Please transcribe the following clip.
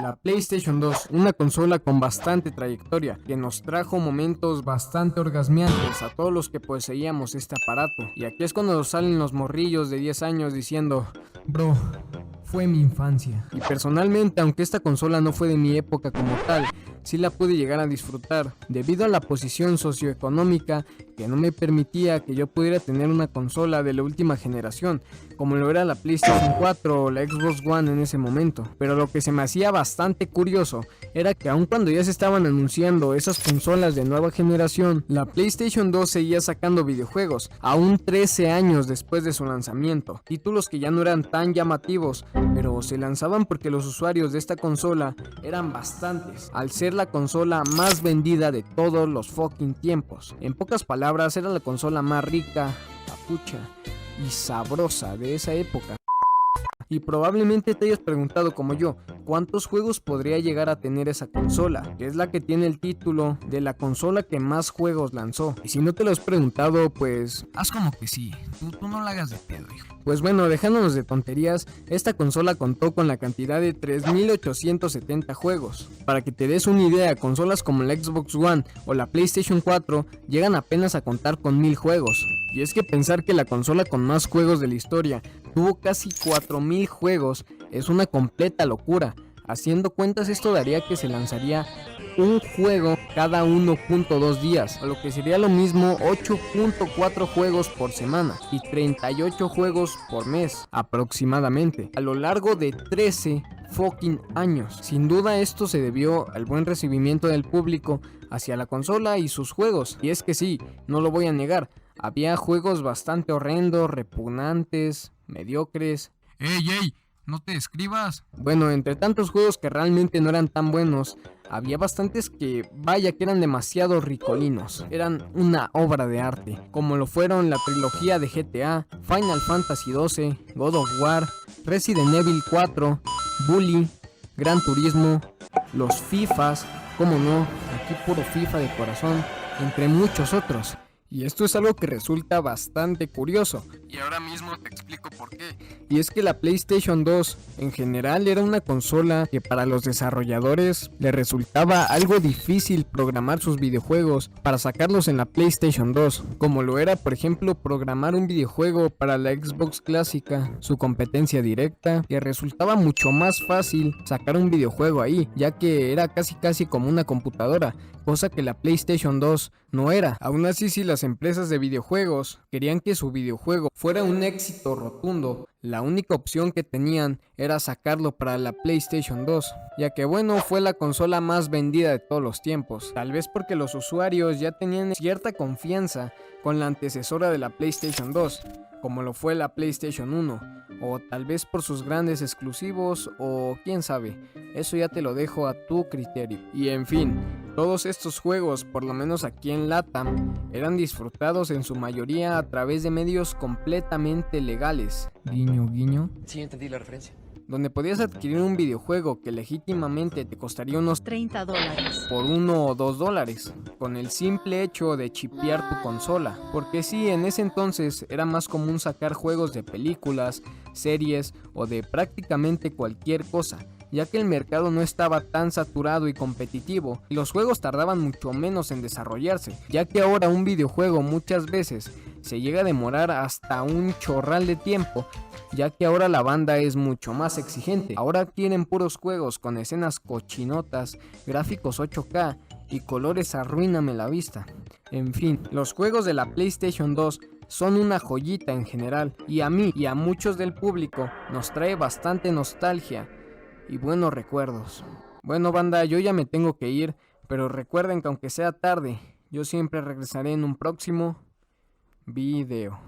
La PlayStation 2, una consola con bastante trayectoria, que nos trajo momentos bastante orgasmeantes a todos los que poseíamos este aparato. Y aquí es cuando salen los morrillos de 10 años diciendo: bro, fue mi infancia. Y personalmente, aunque esta consola no fue de mi época como tal, sí la pude llegar a disfrutar, debido a la posición socioeconómica que no me permitía que yo pudiera tener una consola de la última generación, como lo era la PlayStation 4 o la Xbox One en ese momento. Pero lo que se me hacía bastante curioso era que aun cuando ya se estaban anunciando esas consolas de nueva generación, la PlayStation 2 seguía sacando videojuegos, aún 13 años después de su lanzamiento, títulos que ya no eran tan llamativos, pero se lanzaban porque los usuarios de esta consola eran bastantes, al ser la consola más vendida de todos los fucking tiempos. En pocas palabras, era la consola más rica, papucha y sabrosa de esa época. Y probablemente te hayas preguntado como yo, ¿cuántos juegos podría llegar a tener esa consola? Que es la que tiene el título de la consola que más juegos lanzó. Y si no te lo has preguntado, pues haz como que sí, tú no la hagas de pedo, hijo. Pues bueno, dejándonos de tonterías, esta consola contó con la cantidad de 3870 juegos. Para que te des una idea, consolas como la Xbox One o la PlayStation 4 llegan apenas a contar con 1000 juegos. Y es que pensar que la consola con más juegos de la historia tuvo casi 4000 juegos es una completa locura. Haciendo cuentas, esto daría que se lanzaría un juego cada 1.2 días, o lo que sería lo mismo 8.4 juegos por semana y 38 juegos por mes aproximadamente, a lo largo de 13 fucking años. Sin duda esto se debió al buen recibimiento del público hacia la consola y sus juegos. Y es que sí, no lo voy a negar, había juegos bastante horrendos, repugnantes, mediocres. ¡Ey! No te escribas. Bueno, entre tantos juegos que realmente no eran tan buenos, había bastantes que, vaya, que eran demasiado ricolinos. Eran una obra de arte, como lo fueron la trilogía de GTA, Final Fantasy XII, God of War, Resident Evil 4, Bully, Gran Turismo, los FIFAs, como no, aquí puro FIFA de corazón, entre muchos otros. Y esto es algo que resulta bastante curioso, y ahora mismo te explico por qué. Y es que la PlayStation 2 en general era una consola que para los desarrolladores les resultaba algo difícil programar sus videojuegos para sacarlos en la PlayStation 2, como lo era por ejemplo programar un videojuego para la Xbox clásica, su competencia directa, que resultaba mucho más fácil sacar un videojuego ahí, ya que era casi como una computadora, cosa que la PlayStation 2 no era. Aún así, si las empresas de videojuegos querían que su videojuego fuera un éxito rotundo, la única opción que tenían era sacarlo para la PlayStation 2, ya que bueno, fue la consola más vendida de todos los tiempos, tal vez porque los usuarios ya tenían cierta confianza con la antecesora de la PlayStation 2, como lo fue la PlayStation 1, o tal vez por sus grandes exclusivos, o quién sabe, eso ya te lo dejo a tu criterio. Y en fin, todos estos juegos, por lo menos aquí en LATAM, eran disfrutados en su mayoría a través de medios completamente legales, guiño guiño. Sí, entendí la referencia. Donde podías adquirir un videojuego que legítimamente te costaría unos $30 por $1 o $2, con el simple hecho de chipear tu consola. Porque sí, en ese entonces era más común sacar juegos de películas, series o de prácticamente cualquier cosa, ya que el mercado no estaba tan saturado y competitivo, y los juegos tardaban mucho menos en desarrollarse, ya que ahora un videojuego muchas veces se llega a demorar hasta un chorral de tiempo, ya que ahora la banda es mucho más exigente. Ahora tienen puros juegos con escenas cochinotas, gráficos 8K y colores arruíname la vista. En fin, los juegos de la PlayStation 2 son una joyita en general, y a mí y a muchos del público nos trae bastante nostalgia y buenos recuerdos. Bueno banda, yo ya me tengo que ir, pero recuerden que aunque sea tarde, yo siempre regresaré en un próximo video.